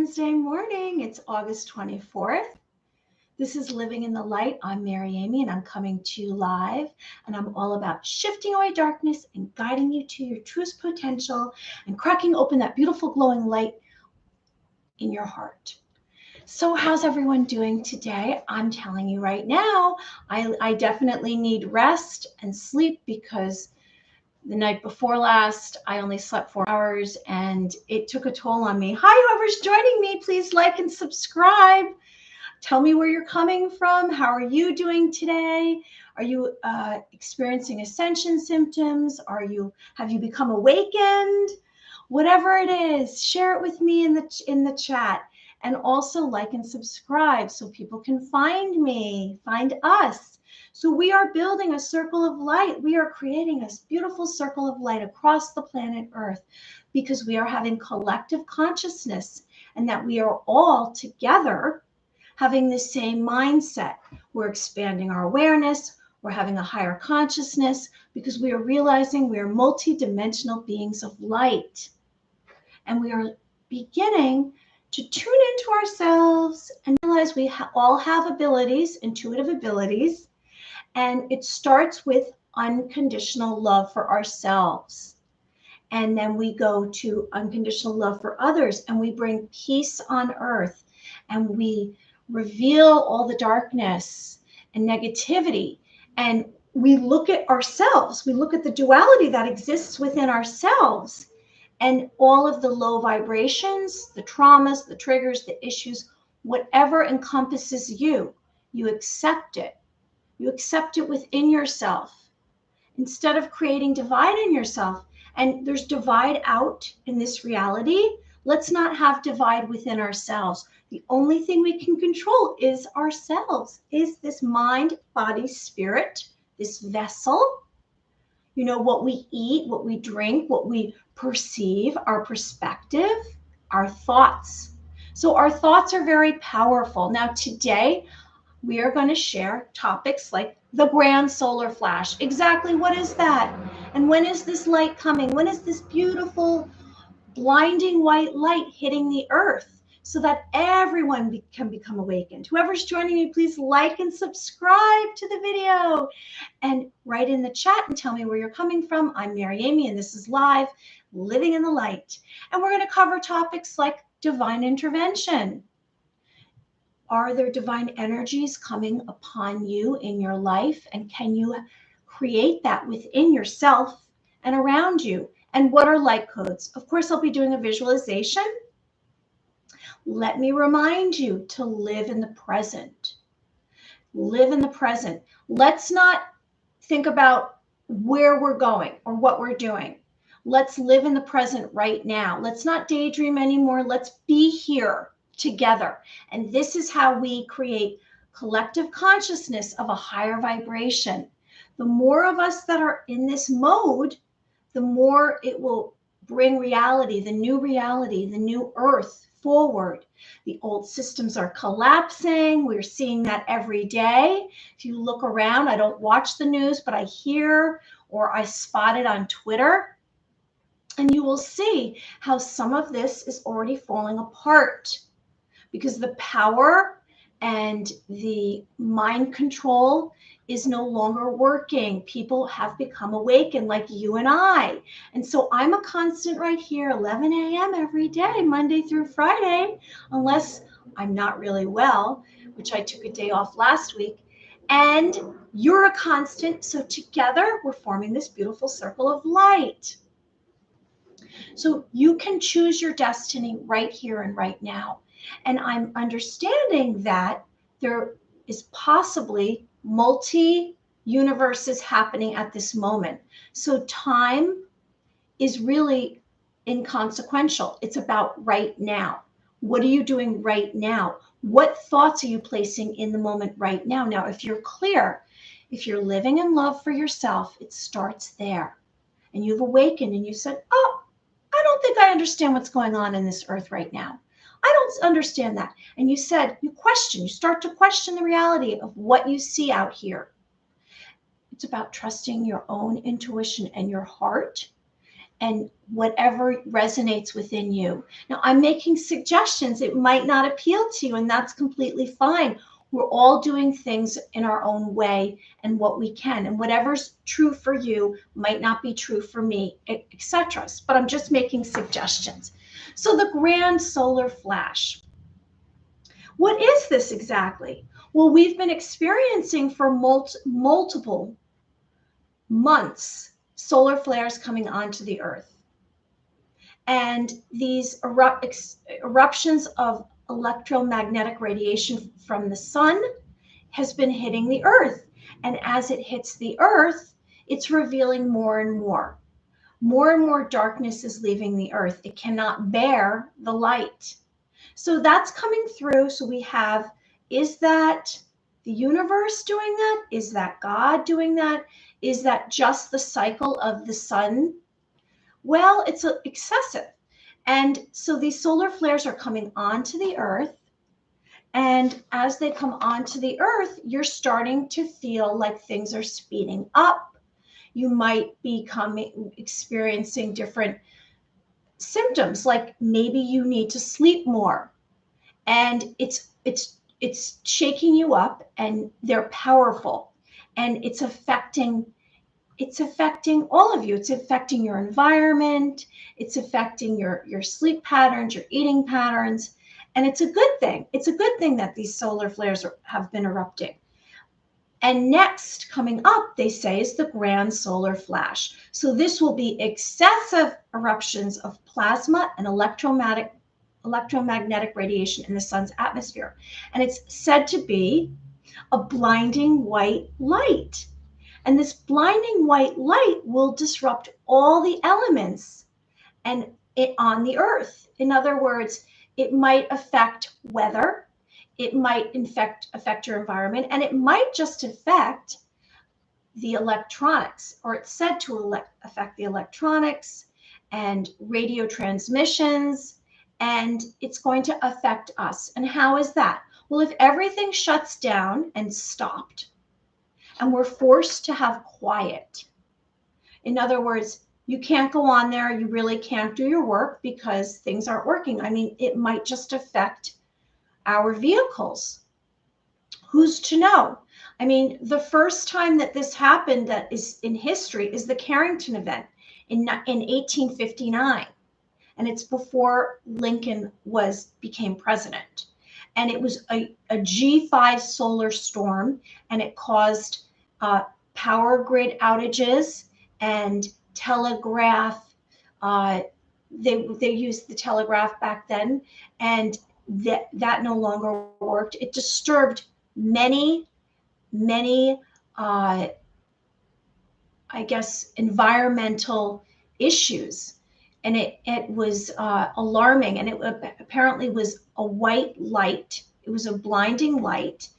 Wednesday morning. It's August 24th. This is Living in the Light. I'm Mary Amy, and I'm coming to you live. And I'm all about shifting away darkness and guiding you to your truest potential and cracking open that beautiful glowing light in your heart. So how's everyone doing today? I'm telling you right now, I definitely need rest and sleep because the night before last, I only slept 4 hours and it took a toll on me. Hi, whoever's joining me, please like and subscribe. Tell me where you're coming from. How are you doing today? Are you experiencing ascension symptoms? Have you become awakened? Whatever it is, share it with me in the chat. And also like and subscribe so people can find me, find us. So we are building a circle of light. We are creating a beautiful circle of light across the planet Earth because we are having collective consciousness and that we are all together having the same mindset. We're expanding our awareness. We're having a higher consciousness because we are realizing we are multidimensional beings of light. And we are beginning to tune into ourselves and realize we all have abilities, intuitive abilities. And it starts with unconditional love for ourselves. And then we go to unconditional love for others, and we bring peace on earth, and we reveal all the darkness and negativity. And we look at ourselves, we look at the duality that exists within ourselves, and all of the low vibrations, the traumas, the triggers, the issues, whatever encompasses you, you accept it. You accept it within yourself instead of creating divide in yourself. And there's divide out in this reality. Let's not have divide within ourselves. The only thing we can control is ourselves, is this mind, body, spirit, this vessel. You know, what we eat, what we drink, what we perceive, our perspective, our thoughts. So our thoughts are very powerful. Now today, we are going to share topics like the grand solar flash. Exactly what is that? And when is this light coming? When is this beautiful, blinding white light hitting the earth so that everyone can become awakened? Whoever's joining me, please like and subscribe to the video and write in the chat and tell me where you're coming from. I'm Mary Amy, and this is live, Living in the Light. And we're going to cover topics like divine intervention. Are there divine energies coming upon you in your life? And can you create that within yourself and around you? And what are light codes? Of course, I'll be doing a visualization. Let me remind you to live in the present. Live in the present. Let's not think about where we're going or what we're doing. Let's live in the present right now. Let's not daydream anymore. Let's be here together. And this is how we create collective consciousness of a higher vibration. The more of us that are in this mode, the more it will bring reality, the new earth forward. The old systems are collapsing. We're seeing that every day. If you look around, I don't watch the news, but I hear or I spot it on Twitter. And you will see how some of this is already falling apart, because the power and the mind control is no longer working. People have become awakened like you and I. And so I'm a constant right here, 11 a.m. every day, Monday through Friday, unless I'm not really well, which I took a day off last week. And you're a constant. So together we're forming this beautiful circle of light. So you can choose your destiny right here and right now. And I'm understanding that there is possibly multi-universes happening at this moment. So time is really inconsequential. It's about right now. What are you doing right now? What thoughts are you placing in the moment right now? Now, if you're clear, if you're living in love for yourself, it starts there. And you've awakened and you said, oh, I don't think I understand what's going on in this earth right now. I don't understand that. And you said, you start to question the reality of what you see out here. It's about trusting your own intuition and your heart and whatever resonates within you. Now, I'm making suggestions. It might not appeal to you, and that's completely fine. We're all doing things in our own way and what we can. And whatever's true for you might not be true for me, etc. But I'm just making suggestions. So the grand solar flash. What is this exactly? Well, we've been experiencing for multiple months solar flares coming onto the Earth. And these eruptions of electromagnetic radiation from the sun has been hitting the Earth. And as it hits the Earth, it's revealing more and more. More and more darkness is leaving the Earth. It cannot bear the light. So that's coming through. So we have, is that the universe doing that? Is that God doing that? Is that just the cycle of the sun? Well, it's excessive. And so these solar flares are coming onto the Earth. And as they come onto the Earth, you're starting to feel like things are speeding up. You might be experiencing different symptoms, like maybe you need to sleep more. And it's shaking you up, and they're powerful. And it's affecting all of you. It's affecting your environment. It's affecting your sleep patterns, your eating patterns. And it's a good thing. It's a good thing that these solar flares have been erupting. And next coming up, they say, is the grand solar flash. So this will be excessive eruptions of plasma and electromagnetic radiation in the sun's atmosphere. And it's said to be a blinding white light. And this blinding white light will disrupt all the elements on the Earth. In other words, it might affect weather, it might affect your environment, and it might just affect the electronics, or it's said to affect the electronics and radio transmissions, and it's going to affect us. And how is that? Well, if everything shuts down and stopped, and we're forced to have quiet. In other words, you can't go on there, you really can't do your work because things aren't working. I mean, it might just affect our vehicles. Who's to know? I mean, the first time that this happened that is in history is the Carrington event in 1859. And it's before Lincoln became president. And it was a G5 solar storm, and it caused power grid outages and telegraph. They used the telegraph back then, and that no longer worked. It disturbed many, I guess, environmental issues. And it was alarming, and it apparently was a white light. It was a blinding light,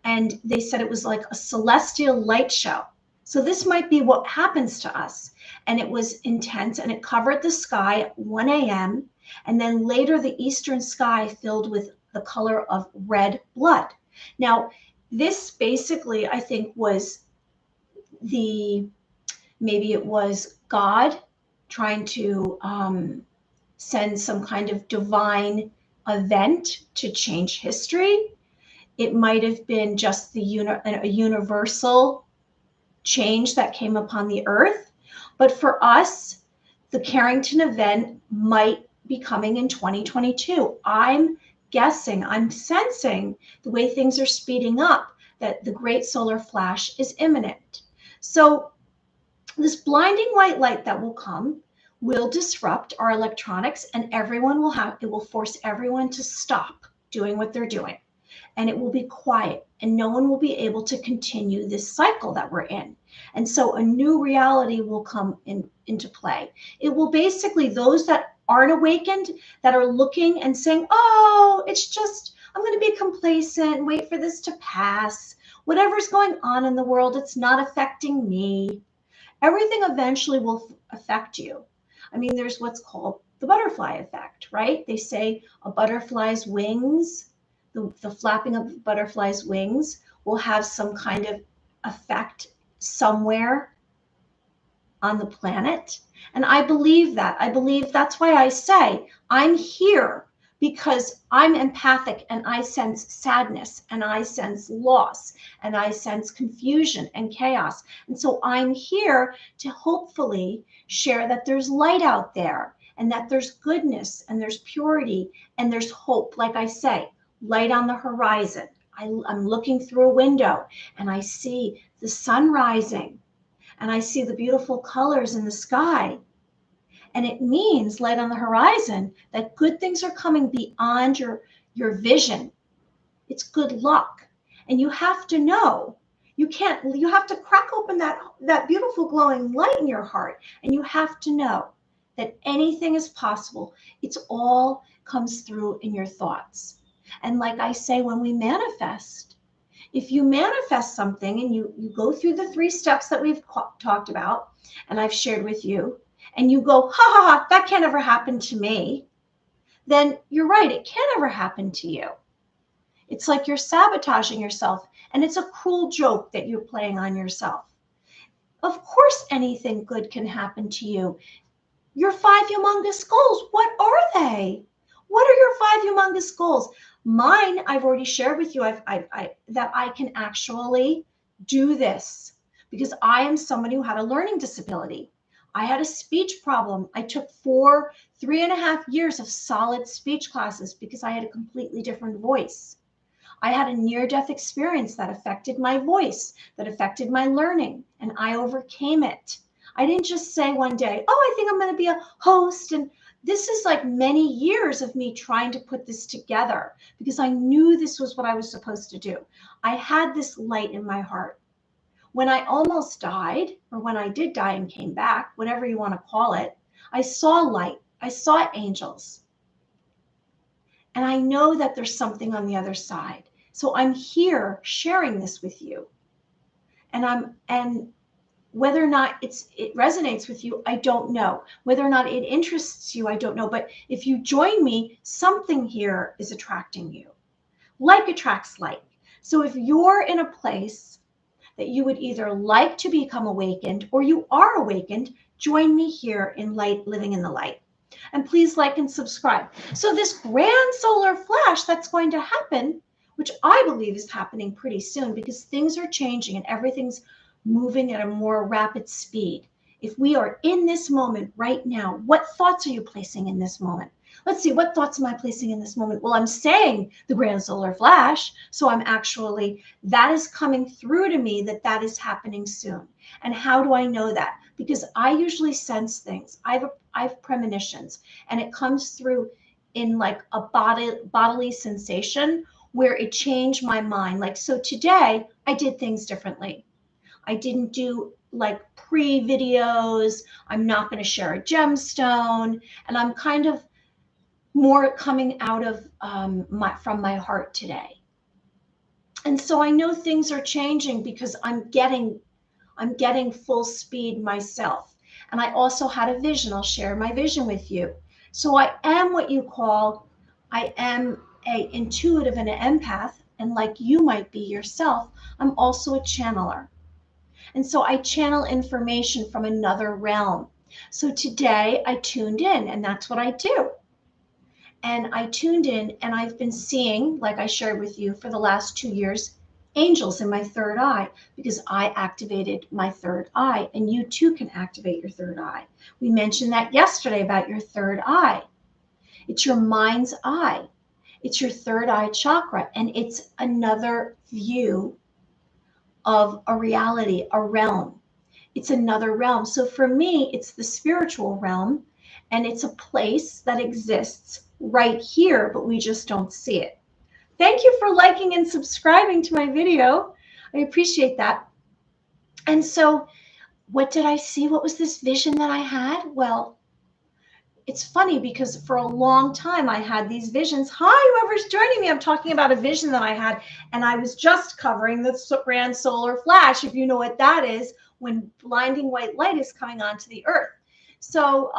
and they said it was like a celestial light show. So this might be what happens to us. And it was intense, and it covered the sky at 1 a.m. And then later the eastern sky filled with the color of red blood. Now, this basically, I think, was maybe it was God trying to send some kind of divine event to change history. It might have been just a universal change that came upon the earth. But for us, the Carrington event might be coming in 2022. I'm guessing, I'm sensing the way things are speeding up, that the great solar flash is imminent. So this blinding white light that will come will disrupt our electronics, and it will force everyone to stop doing what they're doing. And it will be quiet, and no one will be able to continue this cycle that we're in. And so a new reality will come into play. It will basically, those that aren't awakened, that are looking and saying, oh, it's just, I'm going to be complacent, wait for this to pass. Whatever's going on in the world, it's not affecting me. Everything eventually will affect you. I mean, there's what's called the butterfly effect, right? They say a butterfly's wings, the flapping of the butterfly's wings will have some kind of effect somewhere on the planet. And I believe that. I believe that's why I say I'm here because I'm empathic and I sense sadness and I sense loss and I sense confusion and chaos. And so I'm here to hopefully share that there's light out there and that there's goodness and there's purity and there's hope. Like I say, light on the horizon. I'm looking through a window and I see the sun rising and I see the beautiful colors in the sky. And it means light on the horizon that good things are coming beyond your vision. It's good luck. And you have to know, you have to crack open that beautiful glowing light in your heart. And you have to know that anything is possible. It's all comes through in your thoughts. And like I say, when we manifest, if you manifest something and you go through the 3 steps that we've talked about and I've shared with you, and you go, ha ha ha, that can't ever happen to me, then you're right, it can't ever happen to you. It's like you're sabotaging yourself, and it's a cruel joke that you're playing on yourself. Of course, anything good can happen to you. Your 5 humongous goals, what are they? What are your 5 humongous goals? Mine, I've already shared with you that I can actually do this because I am somebody who had a learning disability. I had a speech problem. I took 3.5 years of solid speech classes because I had a completely different voice. I had a near-death experience that affected my voice, that affected my learning, and I overcame it. I didn't just say one day, oh, I think I'm going to be a host. And this is like many years of me trying to put this together because I knew this was what I was supposed to do. I had this light in my heart. When I almost died, or when I did die and came back, whatever you want to call it, I saw light. I saw angels. And I know that there's something on the other side. So I'm here sharing this with you. And whether or not it resonates with you, I don't know. Whether or not it interests you, I don't know. But if you join me, something here is attracting you. Like attracts like. So if you're in a place that you would either like to become awakened or you are awakened, join me here in Light, Living in the Light. And please like and subscribe. So this grand solar flash that's going to happen, which I believe is happening pretty soon because things are changing and everything's moving at a more rapid speed. If we are in this moment right now, what thoughts are you placing in this moment? Let's see, what thoughts am I placing in this moment? Well, I'm saying the grand solar flash, so that is coming through to me that is happening soon. And how do I know that? Because I usually sense things. I have premonitions, and it comes through in like a bodily sensation where it changed my mind. Like, so today I did things differently. I didn't do like pre-videos. I'm not going to share a gemstone, and I'm kind of more coming out of from my heart today. And so I know things are changing because I'm getting full speed myself. And I also had a vision. I'll share my vision with you. So I am I am a intuitive and an empath. And like you might be yourself, I'm also a channeler. And so I channel information from another realm. So today I tuned in, and that's what I do. And I tuned in, and I've been seeing, like I shared with you for the last 2 years, angels in my third eye because I activated my third eye, and you too can activate your third eye. We mentioned that yesterday about your third eye. It's your mind's eye. It's your third eye chakra, and it's another view of a reality, a realm. It's another realm. So for me, it's the spiritual realm, and it's a place that exists right here, but we just don't see it. Thank you for liking and subscribing to my video. I appreciate that. And so what did I see? What was this vision that I had? Well, it's funny because for a long time I had these visions. Hi, whoever's joining me. I'm talking about a vision that I had, and I was just covering the grand solar flash, if you know what that is, when blinding white light is coming onto the earth. So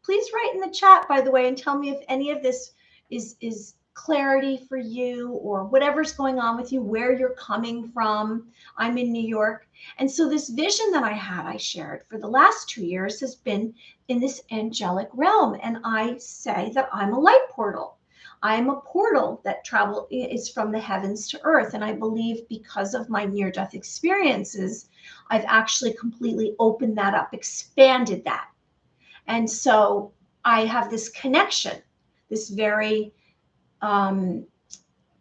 please write in the chat, by the way, and tell me if any of this is clarity for you, or whatever's going on with you, where you're coming from. I'm in New York. And so this vision that I shared for the last 2 years has been in this angelic realm. And I say that I'm a light portal. I'm a portal that is from the heavens to earth. And I believe because of my near-death experiences, I've actually completely opened that up, expanded that. And so I have this connection, this very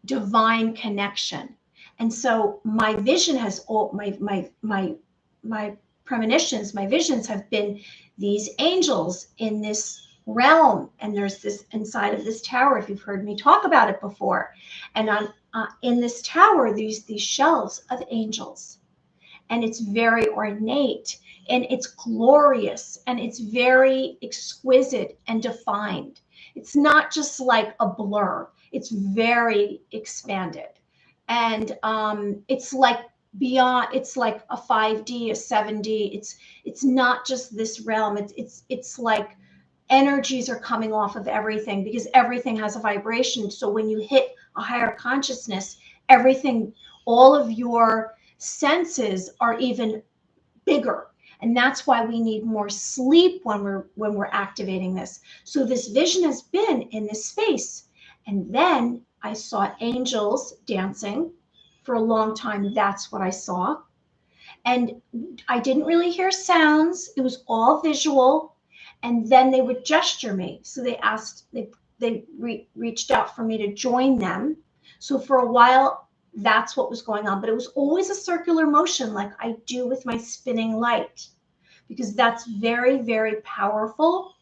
divine connection. And so my vision has all my premonitions, my visions have been these angels in this realm. And there's this inside of this tower, if you've heard me talk about it before. And on in this tower, these shelves of angels. And it's very ornate, and it's glorious, and it's very exquisite and defined. It's not just like a blur. It's very expanded. And it's like beyond, it's like a 5D, a 7D. It's not just this realm. It's like energies are coming off of everything, because everything has a vibration. So when you hit a higher consciousness, everything, all of your senses are even bigger. And that's why we need more sleep when we're activating this. So this vision has been in this space. And then I saw angels dancing for a long time. That's what I saw. And I didn't really hear sounds. It was all visual. And then they would gesture me. So they reached out for me to join them. So for a while, that's what was going on. But it was always a circular motion, like I do with my spinning light, because that's very, very powerful.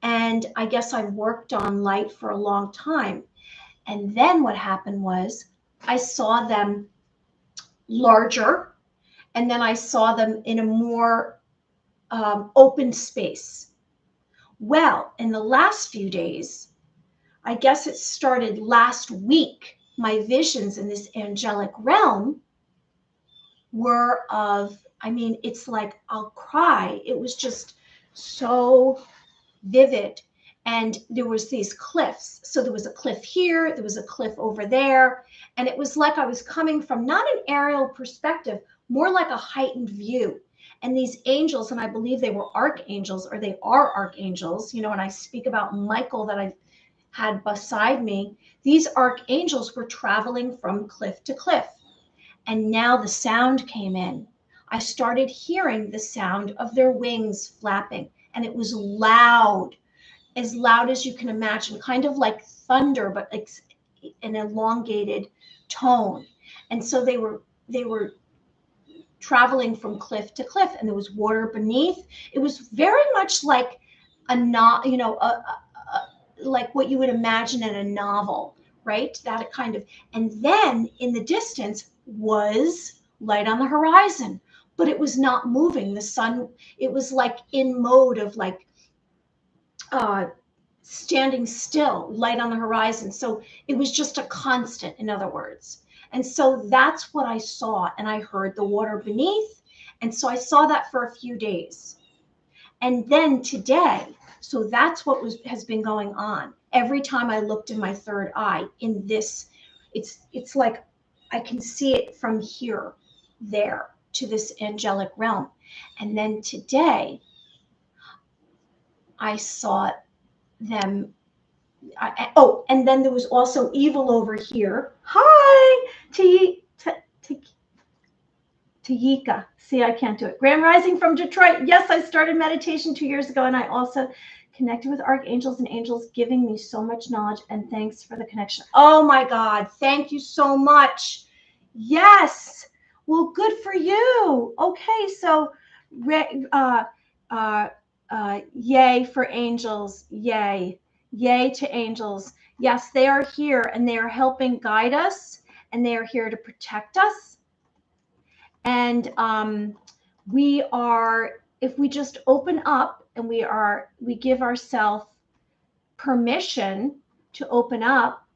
And I guess I've worked on light for a long time. And then what happened was I saw them larger, and then I saw them in a more open space. Well, in the last few days, I guess it started last week, my visions in this angelic realm were of, I mean, it's like I'll cry. It was just so vivid. And there was these cliffs. So there was a cliff here, there was a cliff over there. And it was like I was coming from not an aerial perspective, more like a heightened view. And these angels, and I believe they were archangels, or they are archangels, you know, and I speak about Michael that I had beside me, these archangels were traveling from cliff to cliff. And now the sound came in. I started hearing the sound of their wings flapping, and it was loud as you can imagine, kind of like thunder, but like an elongated tone. And so they were traveling from cliff to cliff, and there was water beneath. It was very much like like what you would imagine in a novel, right? That kind of. And then in the distance was light on the horizon, but it was not moving. The sun, it was like in mode of like standing still, light on the horizon. So it was just a constant, in other words. And so that's what I saw. And I heard the water beneath. And so I saw that for a few days. And then today, so that's what has been going on. Every time I looked in my third eye in this, it's like I can see it from here, there to this angelic realm. And then today, I saw them. And then there was also evil over here. Hi, Tayika. See, I can't do it. Grand Rising from Detroit. Yes, I started meditation 2 years ago, and I also connected with archangels and angels, giving me so much knowledge, and thanks for the connection. Oh my God, thank you so much. Yes. Well, good for you. Okay, so yay for angels. Yay. Yay to angels. Yes, they are here, and they are helping guide us, and they are here to protect us. And we are, if we just open up and we give ourselves permission to open up,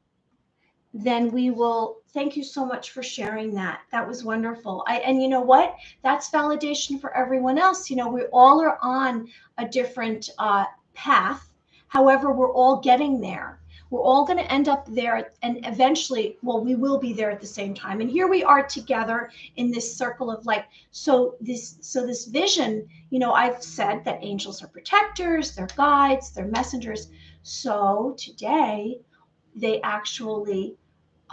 then we will. Thank you so much for sharing that. That was wonderful. And you know what? That's validation for everyone else. You know, we all are on a different path. However, we're all getting there. We're all going to end up there, and eventually, well, we will be there at the same time. And here we are together in this circle of light. So this vision, I've said that angels are protectors, they're guides, they're messengers. So today, they actually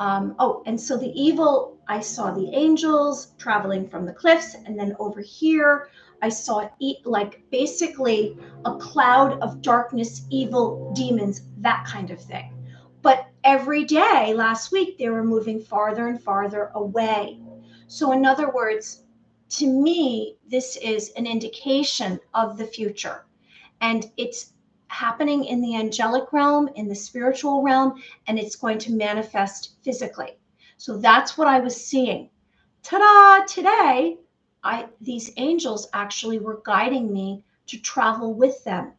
and so the evil, I saw the angels traveling from the cliffs, and then over here, I saw like basically a cloud of darkness, evil demons, that kind of thing. But every day last week, they were moving farther and farther away. So in other words, to me, this is an indication of the future. And it's happening in the angelic realm, in the spiritual realm, and it's going to manifest physically. So that's what I was seeing. Ta-da! Today, these angels actually were guiding me to travel with them.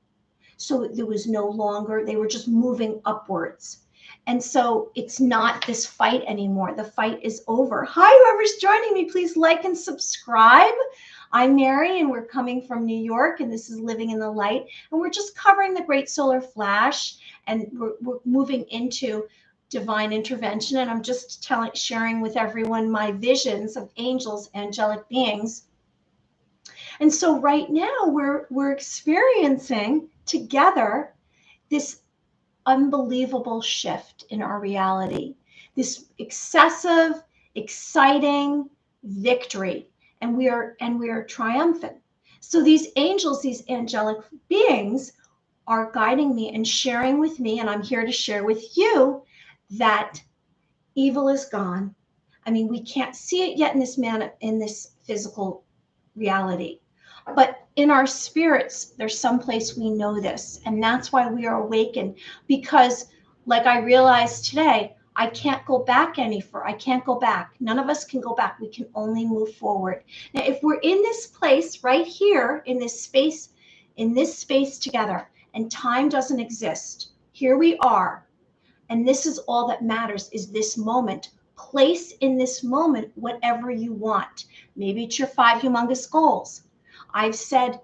So there was no longer, they were just moving upwards. And so it's not this fight anymore. The fight is over. Hi, whoever's joining me, please like and subscribe. I'm Mary, and we're coming from New York, and this is Living in the Light. And we're just covering the Great Solar Flash, and we're moving into divine intervention. And I'm just sharing with everyone my visions of angels, angelic beings. And so right now we're experiencing together this unbelievable shift in our reality, this excessive, exciting victory, and we are triumphant. So these angels, these angelic beings, are guiding me and sharing with me, and I'm here to share with you that evil is gone. I mean, we can't see it yet in this physical reality, but in our spirits, there's some place we know this, and that's why we are awakened. Because, like I realized today, I can't go back any further. I can't go back. None of us can go back. We can only move forward. Now, if we're in this place right here, in this space together, and time doesn't exist, here we are, and this is all that matters, is this moment. Place in this moment whatever you want. Maybe it's your 5 humongous goals. I've said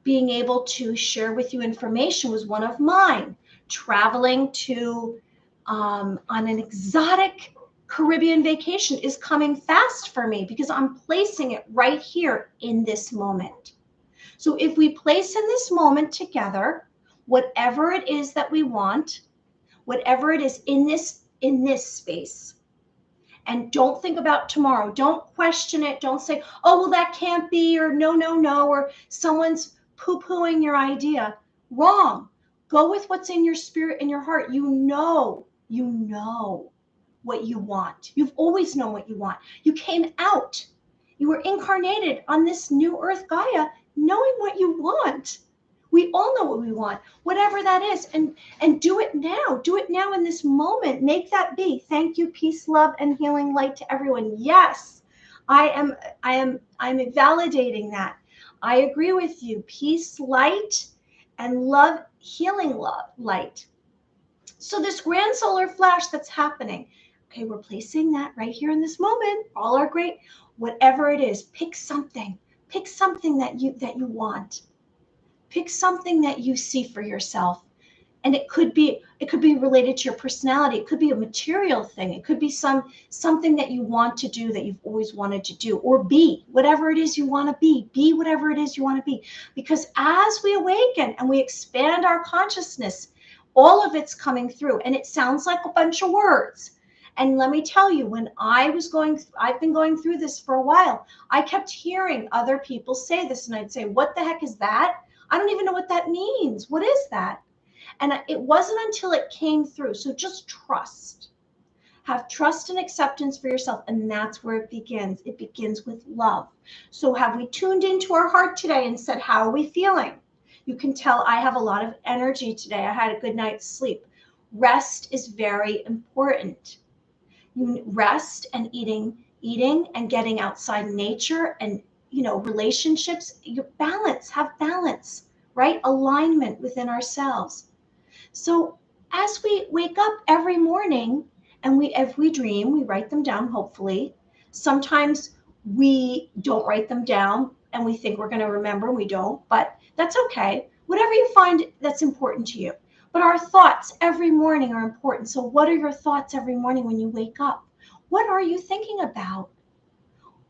being able to share with you information was one of mine. Traveling to on an exotic Caribbean vacation is coming fast for me because I'm placing it right here in this moment. So if we place in this moment together, whatever it is that we want, whatever it is in this space, and don't think about tomorrow. Don't question it. Don't say, oh, well, that can't be, or no, or someone's poo-pooing your idea. Wrong. Go with what's in your spirit and your heart. You know what you want. You've always known what you want. You came out. You were incarnated on this new earth Gaia knowing what you want. We all know what we want, whatever that is, and do it now. Do it now in this moment. Make that be. Thank you, peace, love, and healing light to everyone. Yes, I'm validating that. I agree with you. Peace, light, and love, healing love, light. So this grand solar flash that's happening, okay, we're placing that right here in this moment. All are great. Whatever it is, pick something. Pick something that you want. Pick something that you see for yourself. And it could be related to your personality. It could be a material thing. It could be something that you want to do that you've always wanted to do, or be whatever it is you want to be. Be whatever it is you want to be. Because as we awaken and we expand our consciousness, all of it's coming through. And it sounds like a bunch of words. And let me tell you, when I've been going through this for a while, I kept hearing other people say this, and I'd say, what the heck is that? I don't even know what that means. What is that? And it wasn't until it came through. So just trust. Have trust and acceptance for yourself. And that's where it begins. It begins with love. So have we tuned into our heart today and said, how are we feeling? You can tell I have a lot of energy today. I had a good night's sleep. Rest is very important. You rest and eating and getting outside nature and relationships, have balance, right? Alignment within ourselves. So as we wake up every morning and if we dream, we write them down, hopefully. Sometimes we don't write them down and we think we're going to remember, we don't, but that's okay. Whatever you find that's important to you. But our thoughts every morning are important. So what are your thoughts every morning when you wake up? What are you thinking about?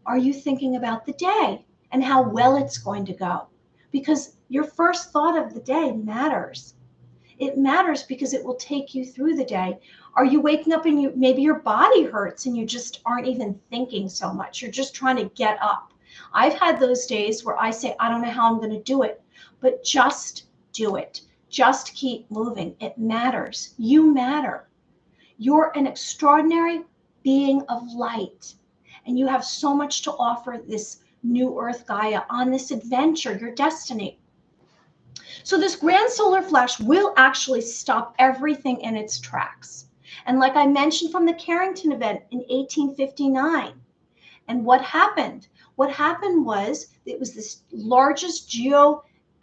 Are you thinking about the day and how well it's going to go? Because your first thought of the day matters. It matters because it will take you through the day. Are you waking up and maybe your body hurts and you just aren't even thinking so much? You're just trying to get up. I've had those days where I say, I don't know how I'm going to do it, but just do it. Just keep moving. It matters. You matter. You're an extraordinary being of light, and you have so much to offer this new Earth Gaia on this adventure, your destiny. So this grand solar flash will actually stop everything in its tracks. And like I mentioned from the Carrington event in 1859, and what happened? What happened was it was this largest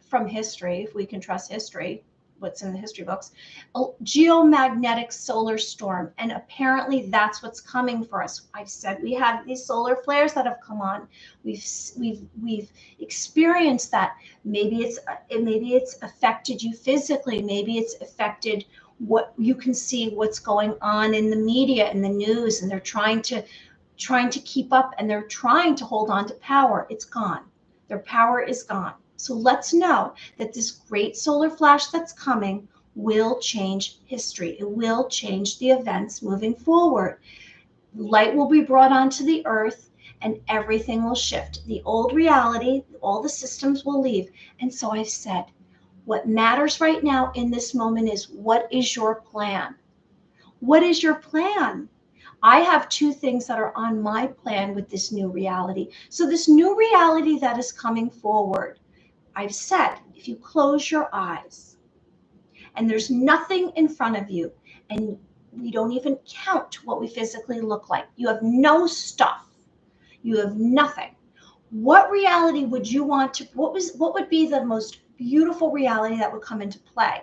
from history, if we can trust history, what's in the history books, a geomagnetic solar storm. And apparently that's what's coming for us. I've said we have these solar flares that have come on. We've experienced that. Maybe it's affected you physically. Maybe it's affected what you can see what's going on in the media and the news, and they're trying to keep up, and they're trying to hold on to power. It's gone. Their power is gone. So let's know that this great solar flash that's coming will change history. It will change the events moving forward. Light will be brought onto the earth and everything will shift. The old reality, all the systems will leave. And so I've said, what matters right now in this moment is, what is your plan? What is your plan? I have two things that are on my plan with this new reality. So this new reality that is coming forward, I've said, if you close your eyes and there's nothing in front of you, and we don't even count what we physically look like, you have no stuff, you have nothing. What reality would you want to, what would be the most beautiful reality that would come into play?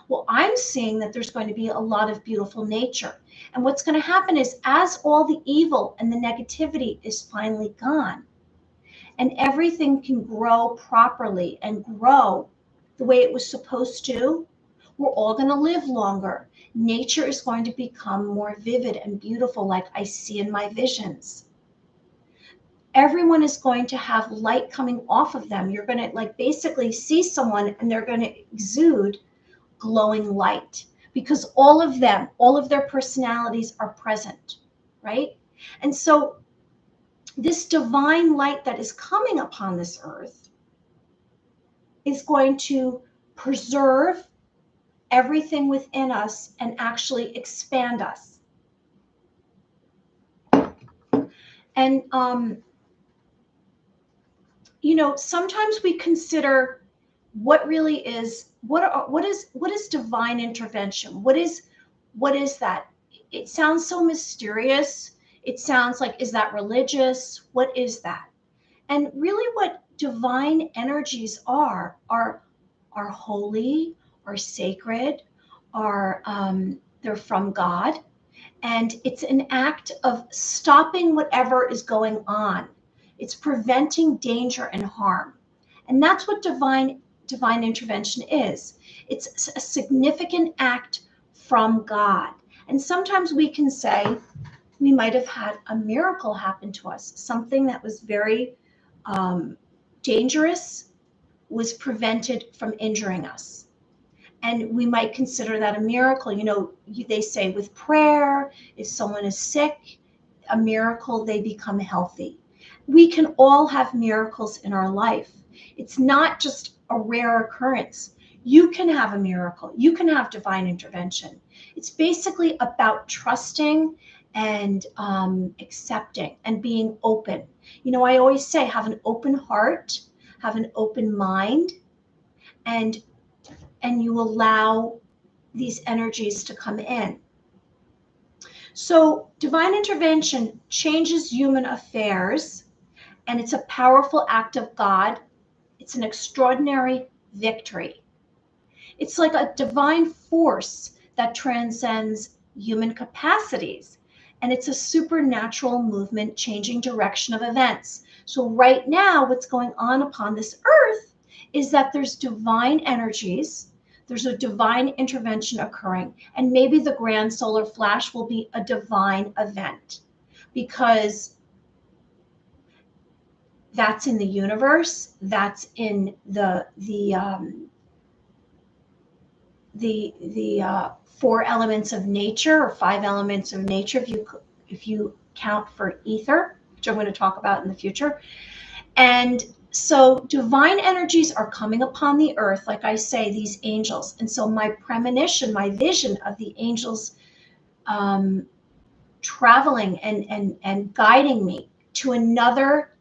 Well, I'm seeing that there's going to be a lot of beautiful nature. And what's going to happen is, as all the evil and the negativity is finally gone, and everything can grow properly and grow the way it was supposed to, we're all going to live longer. Nature is going to become more vivid and beautiful, like I see in my visions. Everyone is going to have light coming off of them. You're going to basically see someone and they're going to exude glowing light, because all of their personalities are present, right? And so this divine light that is coming upon this earth is going to preserve everything within us and actually expand us. And sometimes we consider what really is, what is divine intervention? What is that? It sounds so mysterious. It sounds like, is that religious? What is that? And really what divine energies are holy, are sacred, they're from God. And it's an act of stopping whatever is going on. It's preventing danger and harm. And that's what divine intervention is. It's a significant act from God. And sometimes we can say we might have had a miracle happen to us. Something that was very dangerous was prevented from injuring us. And we might consider that a miracle. They say with prayer, if someone is sick, a miracle, they become healthy. We can all have miracles in our life. It's not just a rare occurrence. You can have a miracle. You can have divine intervention. It's basically about trusting and accepting and being open. I always say, have an open heart, have an open mind, and you allow these energies to come in. So divine intervention changes human affairs, and it's a powerful act of God. It's an extraordinary victory. It's like a divine force that transcends human capacities, and it's a supernatural movement changing direction of events. So right now, what's going on upon this earth is that there's divine energies, There's a divine intervention occurring. And maybe the grand solar flash will be a divine event because that's in the universe. That's in the four elements of nature, or five elements of nature, if you count for ether, which I'm going to talk about in the future. And so divine energies are coming upon the earth, like I say, these angels. And so my premonition, my vision of the angels traveling and guiding me to another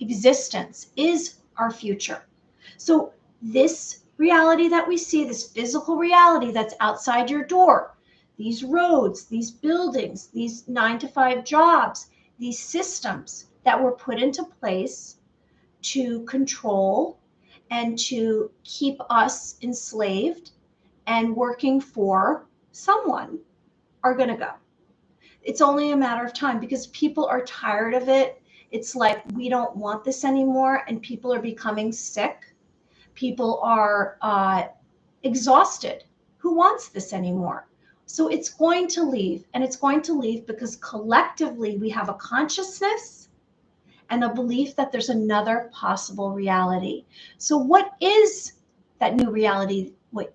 existence is our future. So this reality that we see, this physical reality that's outside your door, these roads, these buildings, these 9-to-5 jobs, these systems that were put into place to control and to keep us enslaved and working for someone, are going to go. It's only a matter of time because people are tired of it. It's like, we don't want this anymore, and people are becoming sick. People are exhausted. Who wants this anymore? So it's going to leave, and it's going to leave because collectively we have a consciousness and a belief that there's another possible reality. So what is that new reality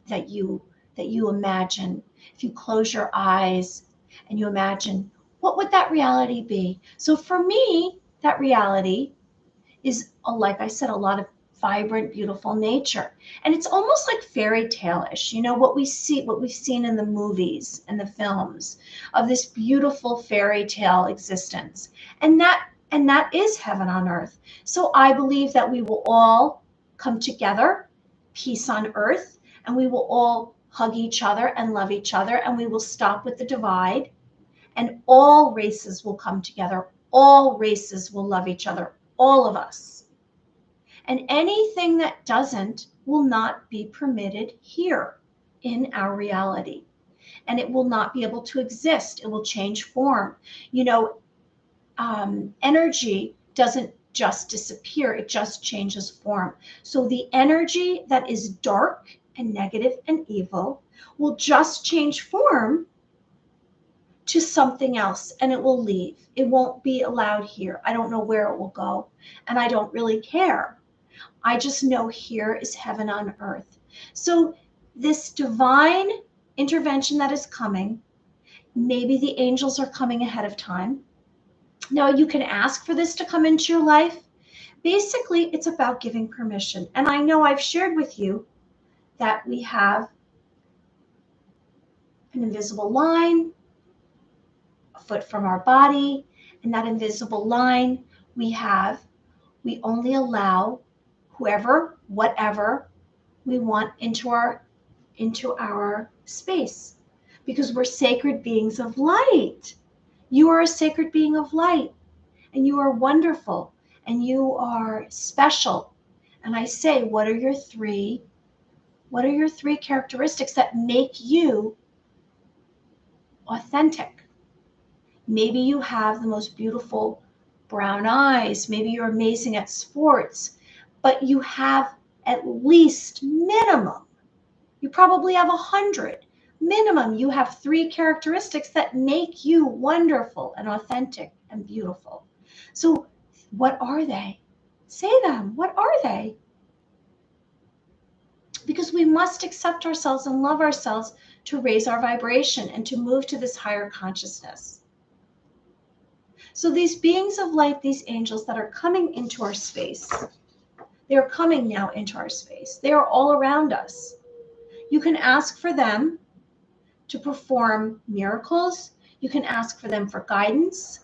that you imagine? If you close your eyes and you imagine, what would that reality be? So for me, that reality is, like I said, a lot of vibrant, beautiful nature. And it's almost like fairy tale-ish, what we've seen in the movies and the films of this beautiful fairy tale existence. And that is heaven on earth. So I believe that we will all come together, peace on earth, and we will all hug each other and love each other, and we will stop with the divide, and all races will come together. All races will love each other, all of us. And anything that doesn't will not be permitted here in our reality. And it will not be able to exist. It will change form. Energy doesn't just disappear, it just changes form. So the energy that is dark and negative and evil will just change form to something else, and it will leave. It won't be allowed here. I don't know where it will go, and I don't really care. I just know here is heaven on earth. So this divine intervention that is coming, maybe the angels are coming ahead of time. Now, you can ask for this to come into your life. Basically, it's about giving permission. And I know I've shared with you that we have an invisible line a foot from our body, and that invisible line we only allow whoever, whatever we want into our space, because we're sacred beings of light. You are a sacred being of light, and you are wonderful, and you are special. And I say, what are your three characteristics that make you authentic? Maybe you have the most beautiful brown eyes. Maybe you're amazing at sports, but you have at least minimum, you probably have 100. Minimum, you have 3 characteristics that make you wonderful and authentic and beautiful. So what are they? Say them. What are they? Because we must accept ourselves and love ourselves to raise our vibration and to move to this higher consciousness. So these beings of light, these angels that are coming into our space, they're coming now into our space. They are all around us. You can ask for them to perform miracles. You can ask for them for guidance.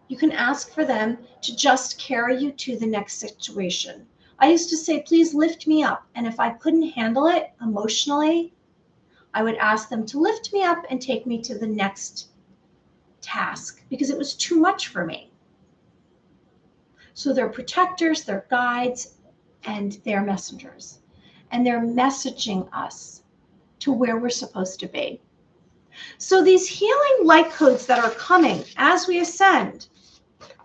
You can ask for them to just carry you to the next situation. I used to say, please lift me up. And if I couldn't handle it emotionally, I would ask them to lift me up and take me to the next task, because it was too much for me. So they're protectors, they're guides, and they're messengers. And they're messaging us to where we're supposed to be. So these healing light codes that are coming as we ascend,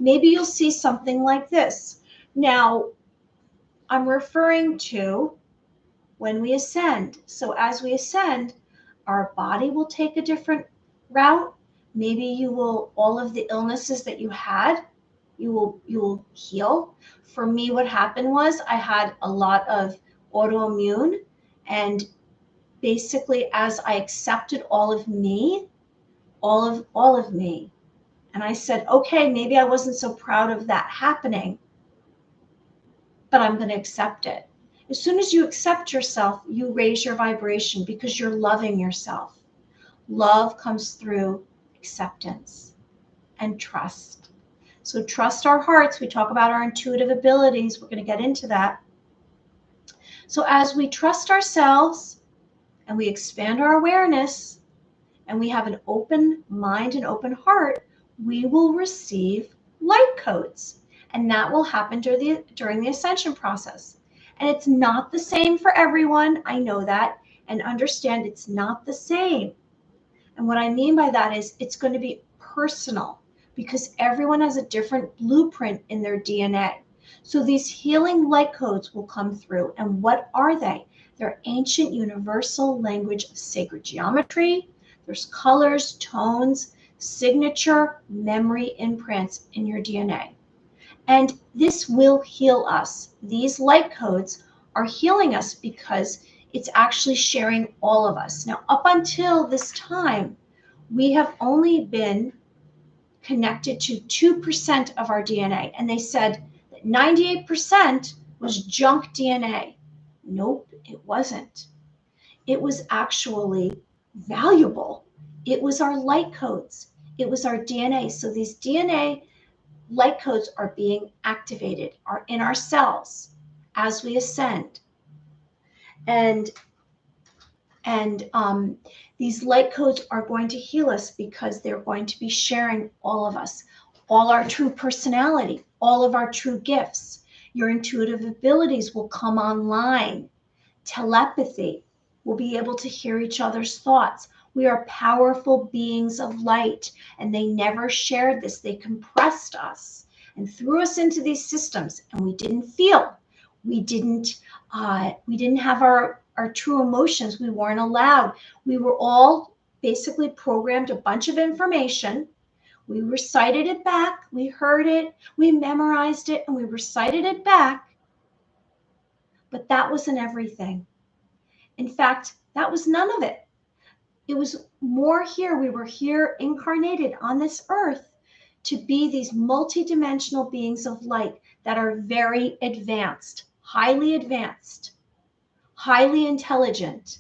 maybe you'll see something like this. Now, I'm referring to when we ascend. So as we ascend, our body will take a different route. Maybe you will, all of the illnesses that you had, you will heal. For me, what happened was I had a lot of autoimmune, and basically as I accepted all of me, all of me, and I said, okay, maybe I wasn't so proud of that happening, but I'm going to accept it. As soon as you accept yourself, you raise your vibration because you're loving yourself. Love comes through acceptance and trust. So trust our hearts. We talk about our intuitive abilities. We're going to get into that. So as we trust ourselves and we expand our awareness and we have an open mind and open heart, we will receive light codes. And that will happen during the ascension process. And it's not the same for everyone. I know that. And understand it's not the same. And what I mean by that is it's going to be personal because everyone has a different blueprint in their DNA. So these healing light codes will come through. And what are they? They're ancient universal language of sacred geometry. There's colors, tones, signature, memory imprints in your DNA. And this will heal us. These light codes are healing us because it's actually sharing all of us. Now, up until this time, we have only been connected to 2% of our DNA. And they said that 98% was junk DNA. Nope, it wasn't. It was actually valuable. It was our light codes. It was our DNA. So these DNA light codes are being activated, are in our cells as we ascend. And these light codes are going to heal us because they're going to be sharing all of us, all our true personality, all of our true gifts. Your intuitive abilities will come online. Telepathy, we'll be able to hear each other's thoughts. We are powerful beings of light, and they never shared this. They compressed us and threw us into these systems, and we didn't feel. We didn't have our true emotions. We weren't allowed. We were all basically programmed a bunch of information. We recited it back. We heard it. We memorized it, and we recited it back. But that wasn't everything. In fact, that was none of it. It was more here. We were here incarnated on this earth to be these multidimensional beings of light that are very advanced, highly intelligent.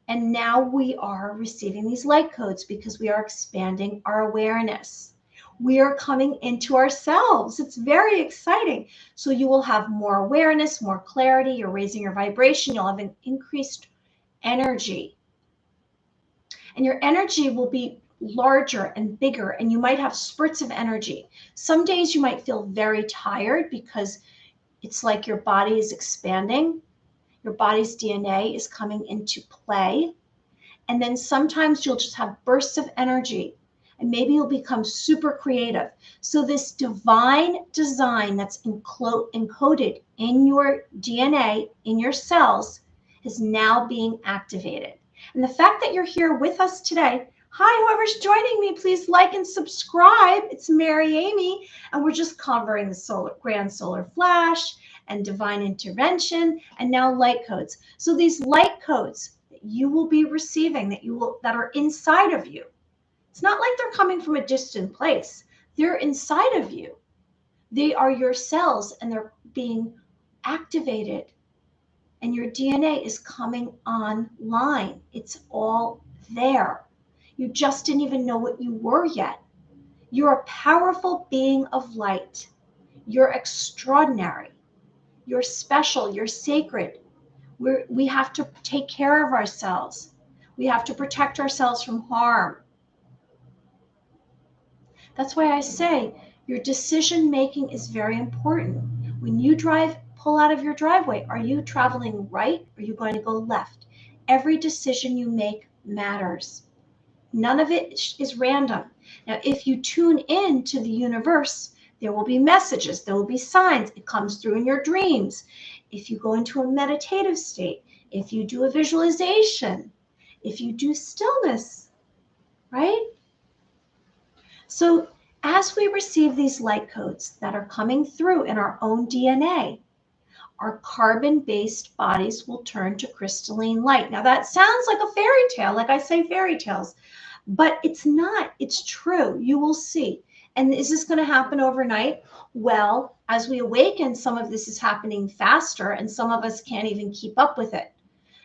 And now we are receiving these light codes because we are expanding our awareness. We are coming into ourselves. It's very exciting. So you will have more awareness, more clarity. You're raising your vibration. You'll have an increased energy. And your energy will be larger and bigger, and you might have spurts of energy. Some days you might feel very tired because it's like your body is expanding. Your body's DNA is coming into play. And then sometimes you'll just have bursts of energy, and maybe you'll become super creative. So this divine design that's encoded in your DNA, in your cells, is now being activated. And the fact that you're here with us today, hi, whoever's joining me, please like and subscribe. It's Mary Amy, and we're just covering the grand solar flash and divine intervention, and now light codes. So these light codes that you will be receiving, that are inside of you, it's not like they're coming from a distant place. They're inside of you. They are your cells, and they're being activated. And your DNA is coming online. It's all there. You just didn't even know what you were yet. You're a powerful being of light. You're extraordinary. You're special. You're sacred. We have to take care of ourselves. We have to protect ourselves from harm. That's why I say your decision making is very important. When you pull out of your driveway, are you traveling right? Or are you going to go left? Every decision you make matters. None of it is random. Now, if you tune in to the universe, there will be messages, there will be signs. It comes through in your dreams. If you go into a meditative state, if you do a visualization, if you do stillness, right? So as we receive these light codes that are coming through in our own DNA, our carbon-based bodies will turn to crystalline light. Now that sounds like a fairy tale, like I say fairy tales, but it's not. It's true. You will see. And is this going to happen overnight? Well, as we awaken, some of this is happening faster, and some of us can't even keep up with it.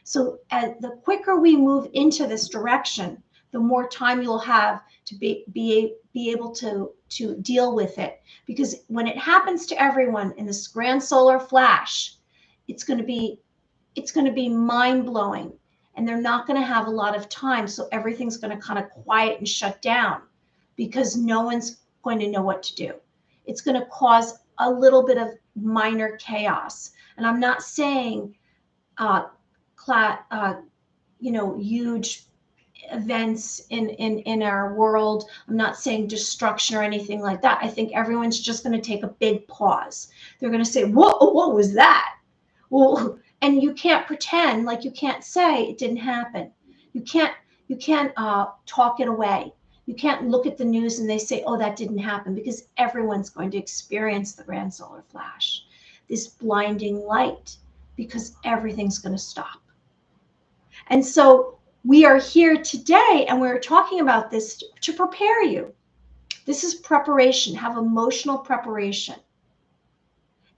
So the quicker we move into this direction, the more time you'll have to be able to deal with it. Because when it happens to everyone in this grand solar flash, it's going to be mind-blowing, and they're not going to have a lot of time. So everything's going to kind of quiet and shut down because no one's going to know what to do. It's going to cause a little bit of minor chaos. And I'm not saying huge events in our world. I'm not saying destruction or anything like that. I think everyone's just going to take a big pause. They're going to say, what was that? Well, and you can't pretend, like you can't say it didn't happen. You can't talk it away. You can't look at the news and they say, oh, that didn't happen, because everyone's going to experience the grand solar flash, this blinding light, because everything's going to stop. And so we are here today, and we're talking about this to prepare you. This is preparation, have emotional preparation.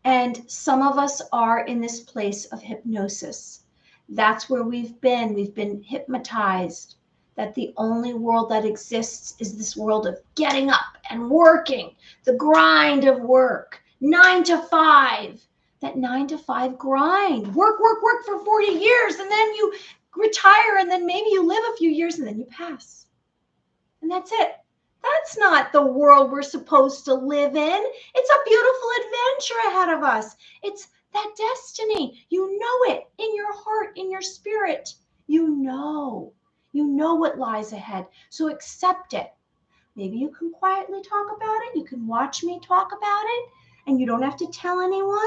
And some of us are in this place of hypnosis. That's where we've been. We've been hypnotized that the only world that exists is this world of getting up and working, the grind of work, 9 to 5. That 9 to 5 grind, work for 40 years, and then you retire, and then maybe you live a few years, and then you pass. And that's it. That's not the world we're supposed to live in. It's a beautiful adventure ahead of us. It's that destiny. You know it in your heart, in your spirit. You know what lies ahead. So accept it. Maybe you can quietly talk about it. You can watch me talk about it, and you don't have to tell anyone.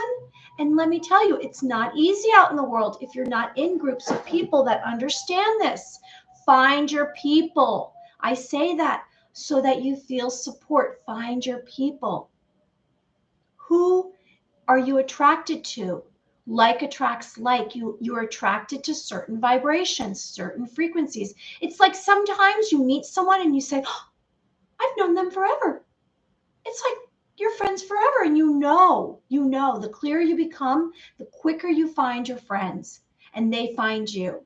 And let me tell you, it's not easy out in the world if you're not in groups of people that understand this. Find your people. I say that so that you feel support. Find your people. Who are you attracted to? Like attracts like. You're attracted to certain vibrations, certain frequencies. It's like sometimes you meet someone and you say, oh, I've known them forever. It's like you're friends forever. And you know, the clearer you become, the quicker you find your friends, and they find you.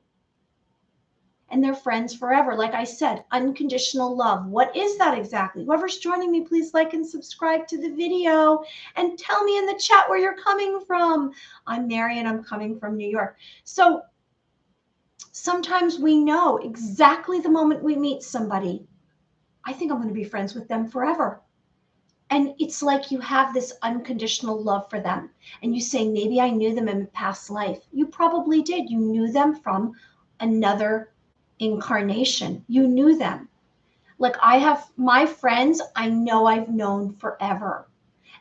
And they're friends forever. Like I said, unconditional love. What is that exactly? Whoever's joining me, please like and subscribe to the video and tell me in the chat where you're coming from. I'm Mary and I'm coming from New York. So sometimes we know exactly the moment we meet somebody, I think I'm going to be friends with them forever. And it's like you have this unconditional love for them. And you say, maybe I knew them in a past life. You probably did. You knew them from another incarnation. You knew them. Like I have my friends, I know I've known forever.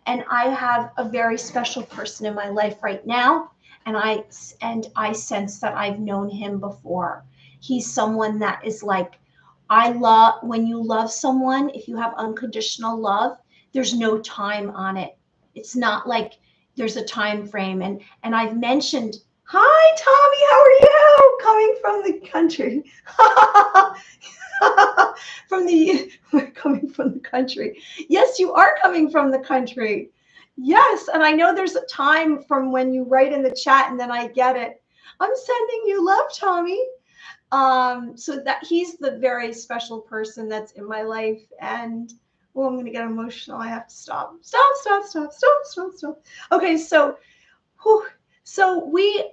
And I have a very special person in my life right now. And I sense that I've known him before. He's someone that is like, I love, when you love someone, if you have unconditional love, there's no time on it. It's not like there's a time frame. And I've mentioned, hi, Tommy, how are you? Coming from the country. We're coming from the country. Yes, you are coming from the country. Yes, and I know there's a time from when you write in the chat and then I get it. I'm sending you love, Tommy. So that he's the very special person that's in my life. And I'm going to get emotional. I have to stop. Stop. Okay, so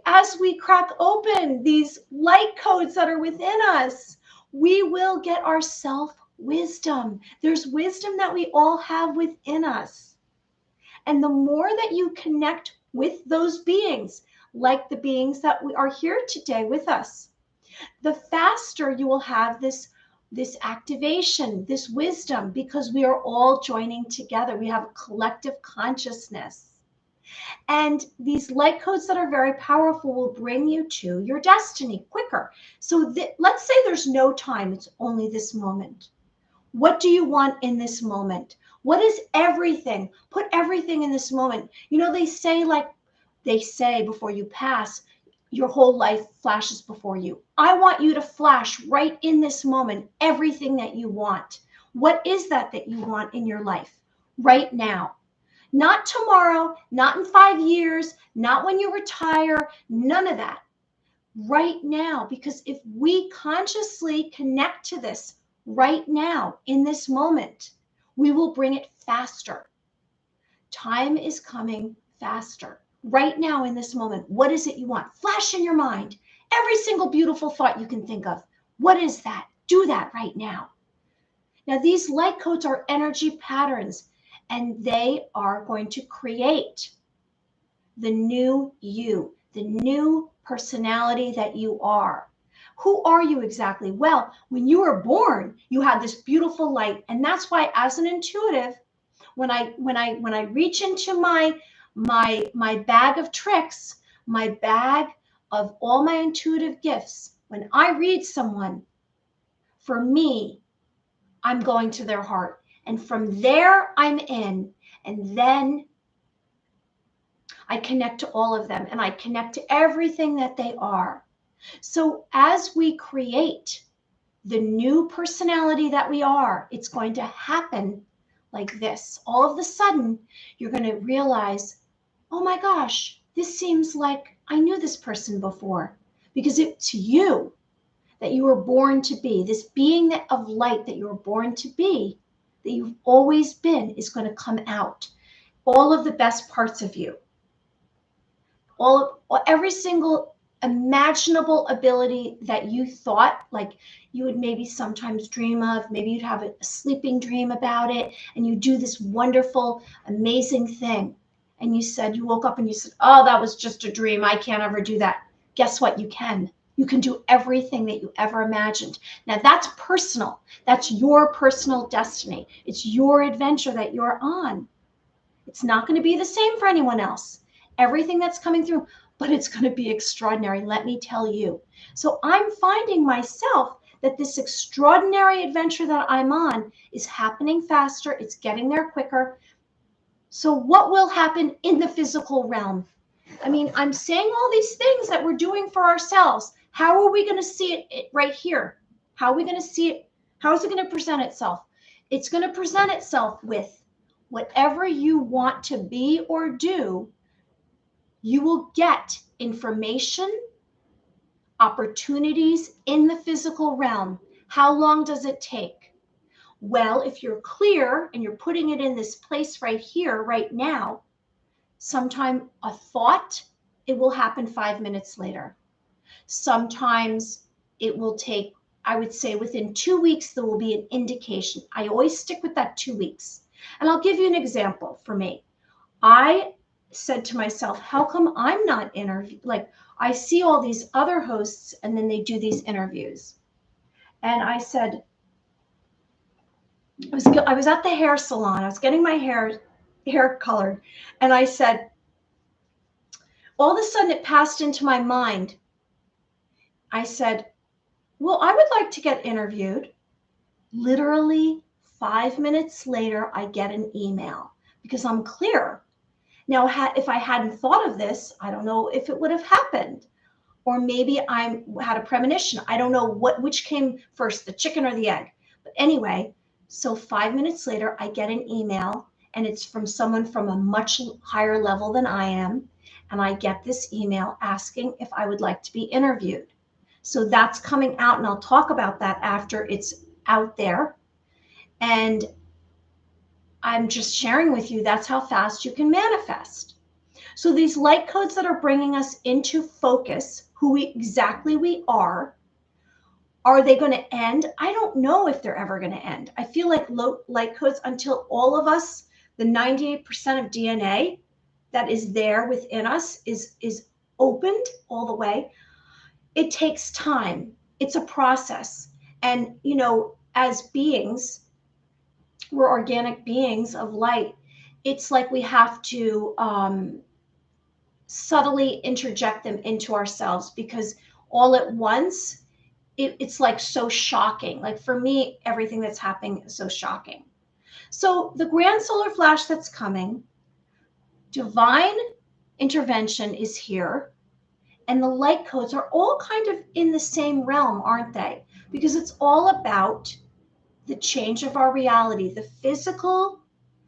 as we crack open these light codes that are within us, we will get our self-wisdom. There's wisdom that we all have within us. And the more that you connect with those beings, like the beings that are here today with us, the faster you will have this activation, this wisdom, because we are all joining together. We have a collective consciousness. And these light codes that are very powerful will bring you to your destiny quicker. So let's say there's no time, it's only this moment. What do you want in this moment? What is everything? Put everything in this moment. You know, they say before you pass, your whole life flashes before you. I want you to flash right in this moment everything that you want. What is that you want in your life right now? Not tomorrow, not in 5 years, not when you retire, none of that. Right now, because if we consciously connect to this right now in this moment, we will bring it faster. Time is coming faster. Right now in this moment, what is it you want? Flash in your mind every single beautiful thought you can think of. What is that? Do that right now. Now, these light codes are energy patterns, and they are going to create the new you, the new personality that you are. Who are you exactly? Well, when you were born, you had this beautiful light, and that's why, as an intuitive, when I reach into my bag of tricks, my bag of all my intuitive gifts, when I read someone, for me, I'm going to their heart. And from there, I'm in. And then I connect to all of them and I connect to everything that they are. So as we create the new personality that we are, it's going to happen like this. All of a sudden, you're going to realize, oh my gosh, this seems like I knew this person before, because it's you that you were born to be. This being of light that you were born to be, that you've always been, is going to come out. All of the best parts of you, every single imaginable ability that you thought like you would maybe sometimes dream of. Maybe you'd have a sleeping dream about it, and you do this wonderful, amazing thing. And you woke up and you said, oh, that was just a dream. I can't ever do that. Guess what? You can. You can do everything that you ever imagined. Now that's personal. That's your personal destiny. It's your adventure that you're on. It's not going to be the same for anyone else. Everything that's coming through, but it's going to be extraordinary, let me tell you. So I'm finding myself that this extraordinary adventure that I'm on is happening faster. It's getting there quicker. So what will happen in the physical realm? I mean, I'm saying all these things that we're doing for ourselves. How are we going to see it right here? How are we going to see it? How is it going to present itself? It's going to present itself with whatever you want to be or do. You will get information, opportunities in the physical realm. How long does it take? Well, if you're clear and you're putting it in this place right here, right now, sometime a thought, it will happen 5 minutes later. Sometimes it will take, I would say within 2 weeks, there will be an indication. I always stick with that 2 weeks. And I'll give you an example for me. I said to myself, how come I'm not interviewed? Like, I see all these other hosts and then they do these interviews. And I said, I was at the hair salon. I was getting my hair colored. And I said, all of a sudden it passed into my mind. I said, well, I would like to get interviewed. Literally 5 minutes later, I get an email because I'm clear. Now, if I hadn't thought of this, I don't know if it would have happened. Or maybe I had a premonition. I don't know which came first, the chicken or the egg. But anyway, so 5 minutes later, I get an email, and it's from someone from a much higher level than I am. And I get this email asking if I would like to be interviewed. So that's coming out, and I'll talk about that after it's out there. And I'm just sharing with you, that's how fast you can manifest. So these light codes that are bringing us into focus, who exactly we are they going to end? I don't know if they're ever going to end. I feel like light codes, until all of us, the 98% of DNA that is there within us is opened all the way. It takes time. It's a process. And, you know, as beings, we're organic beings of light. It's like we have to subtly interject them into ourselves, because all at once, it's like so shocking. Like for me, everything that's happening is so shocking. So the grand solar flash that's coming, divine intervention is here, and the light codes are all kind of in the same realm, aren't they? Because it's all about the change of our reality, the physical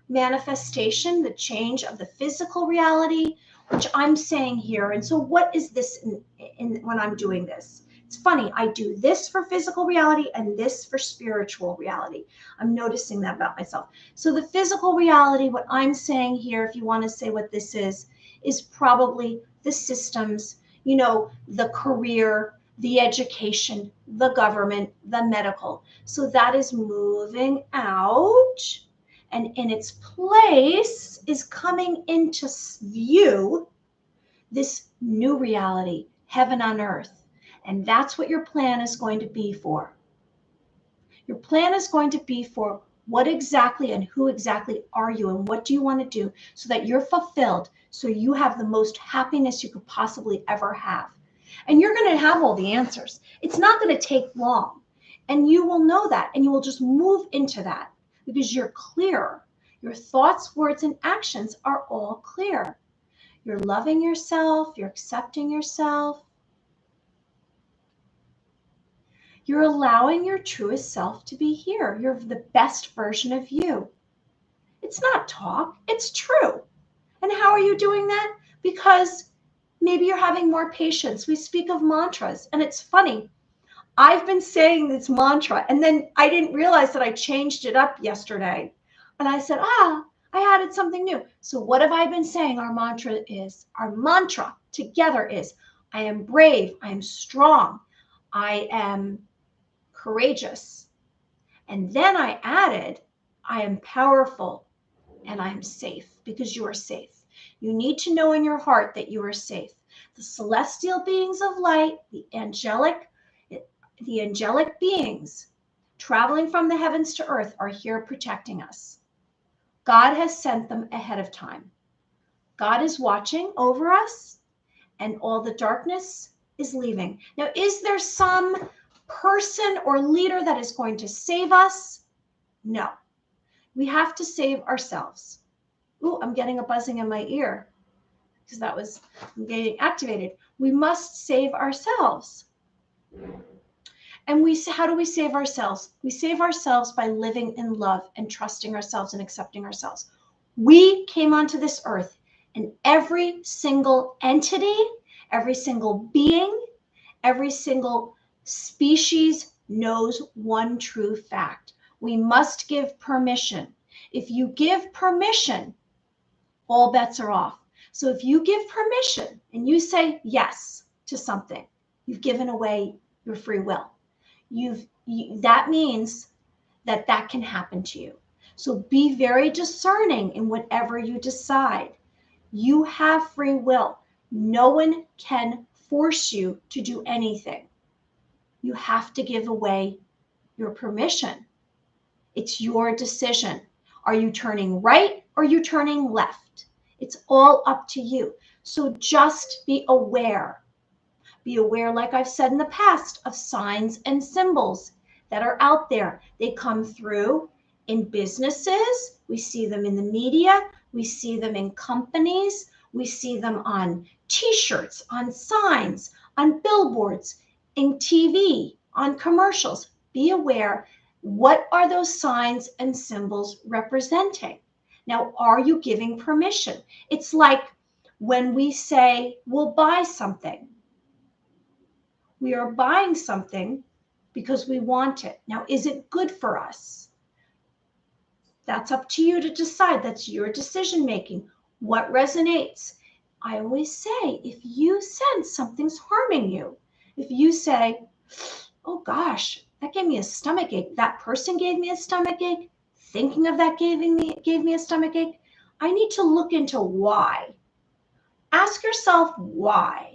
manifestation, the change of the physical reality, which I'm saying here. And so what is this when I'm doing this? It's funny, I do this for physical reality and this for spiritual reality. I'm noticing that about myself. So the physical reality, what I'm saying here, if you want to say what this is probably the systems, the career, the education, the government, the medical. So that is moving out, and in its place is coming into view this new reality, heaven on earth. And that's what your plan is going to be for. Your plan is going to be for what exactly and who exactly are you, and what do you want to do so that you're fulfilled, so you have the most happiness you could possibly ever have. And you're going to have all the answers. It's not going to take long. And you will know that, and you will just move into that because you're clear. Your thoughts, words, and actions are all clear. You're loving yourself. You're accepting yourself. You're allowing your truest self to be here. You're the best version of you. It's not talk, it's true. And how are you doing that? Because maybe you're having more patience. We speak of mantras, and it's funny. I've been saying this mantra, and then I didn't realize that I changed it up yesterday. And I said, I added something new. So what have I been saying our mantra is? Our mantra together is, I am brave, I am strong, I am courageous. And then I added, I am powerful and I am safe, because you are safe. You need to know in your heart that you are safe. The celestial beings of light, the angelic beings traveling from the heavens to earth are here protecting us. God has sent them ahead of time. God is watching over us, and all the darkness is leaving. Now, is there some person or leader that is going to save us? No. We have to save ourselves. Ooh, I'm getting a buzzing in my ear because I'm getting activated. We must save ourselves. And how do we save ourselves? We save ourselves by living in love and trusting ourselves and accepting ourselves. We came onto this earth, and every single entity, every single being, every single species knows one true fact. We must give permission. If you give permission, all bets are off. So if you give permission and you say yes to something, you've given away your free will. That means that can happen to you. So be very discerning in whatever you decide. You have free will. No one can force you to do anything. You have to give away your permission. It's your decision. Are you turning right or are you turning left? It's all up to you. So just be aware. Be aware, like I've said in the past, of signs and symbols that are out there. They come through in businesses. We see them in the media. We see them in companies. We see them on T-shirts, on signs, on billboards, in TV, on commercials. Be aware. What are those signs and symbols representing? Now, are you giving permission? It's like when we say we'll buy something. We are buying something because we want it. Now, is it good for us? That's up to you to decide. That's your decision making. What resonates? I always say, if you sense something's harming you, if you say, oh gosh, that gave me a stomach ache. That person gave me a stomach ache. Thinking of that gave me a stomach ache. I need to look into why. Ask yourself why.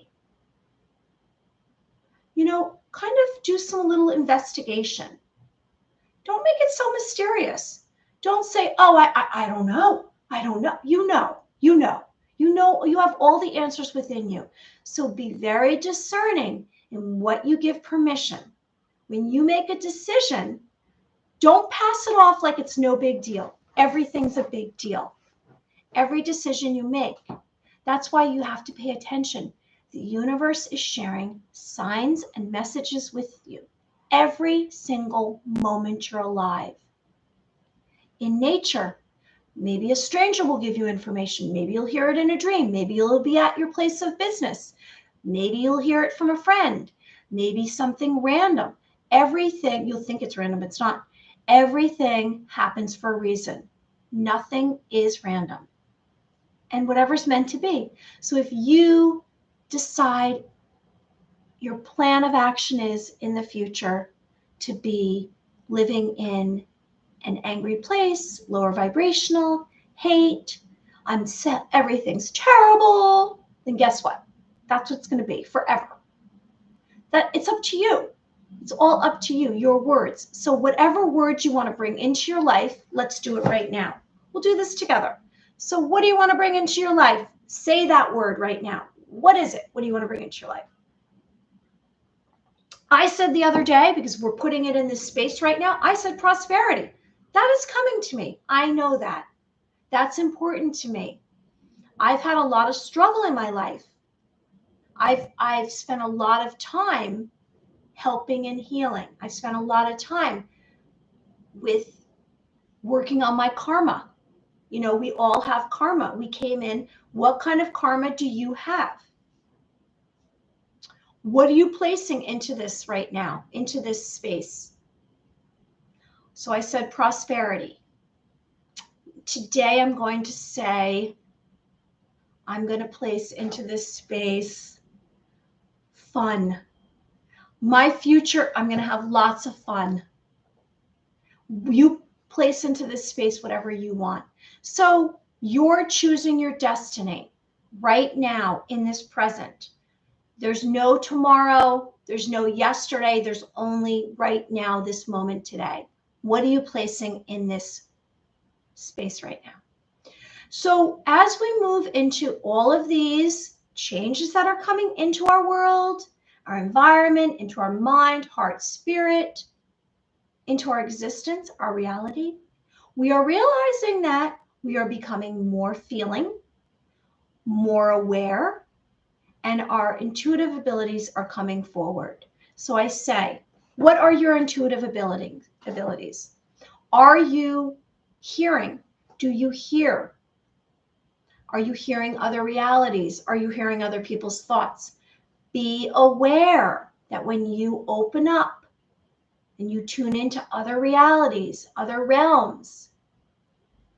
Kind of do some little investigation. Don't make it so mysterious. Don't say, oh, I don't know. I don't know. You know. You know, you have all the answers within you. So be very discerning in what you give permission. When you make a decision, don't pass it off like it's no big deal. Everything's a big deal. Every decision you make. That's why you have to pay attention. The universe is sharing signs and messages with you every single moment you're alive. In nature, maybe a stranger will give you information. Maybe you'll hear it in a dream. Maybe you'll be at your place of business. Maybe you'll hear it from a friend. Maybe something random. Everything, you'll think it's random, it's not. Everything happens for a reason. Nothing is random. And whatever's meant to be. So if you decide your plan of action is in the future to be living in an angry place, lower vibrational, hate, I'm set, everything's terrible, then guess what? That's what it's going to be forever. That it's up to you. It's all up to you, your words. So whatever words you want to bring into your life, let's do it right now. We'll do this together. So what do you want to bring into your life? Say that word right now. What is it? What do you want to bring into your life? I said the other day, because we're putting it in this space right now, I said prosperity. That is coming to me. I know that. That's important to me. I've had a lot of struggle in my life. I've spent a lot of time helping and healing. I've spent a lot of time with working on my karma. You know, we all have karma. We came in. What kind of karma do you have? What are you placing into this right now, into this space? So I said prosperity. Today I'm going to say, I'm going to place into this space fun. My future, I'm going to have lots of fun. You place into this space whatever you want. So you're choosing your destiny right now in this present. There's no tomorrow. There's no yesterday. There's only right now, this moment today. What are you placing in this space right now? So as we move into all of these changes that are coming into our world, our environment, into our mind, heart, spirit, into our existence, our reality, we are realizing that we are becoming more feeling, more aware, and our intuitive abilities are coming forward. So I say, what are your intuitive abilities? Are you hearing? Do you hear? Are you hearing other realities? Are you hearing other people's thoughts? Be aware that when you open up and you tune into other realities, other realms,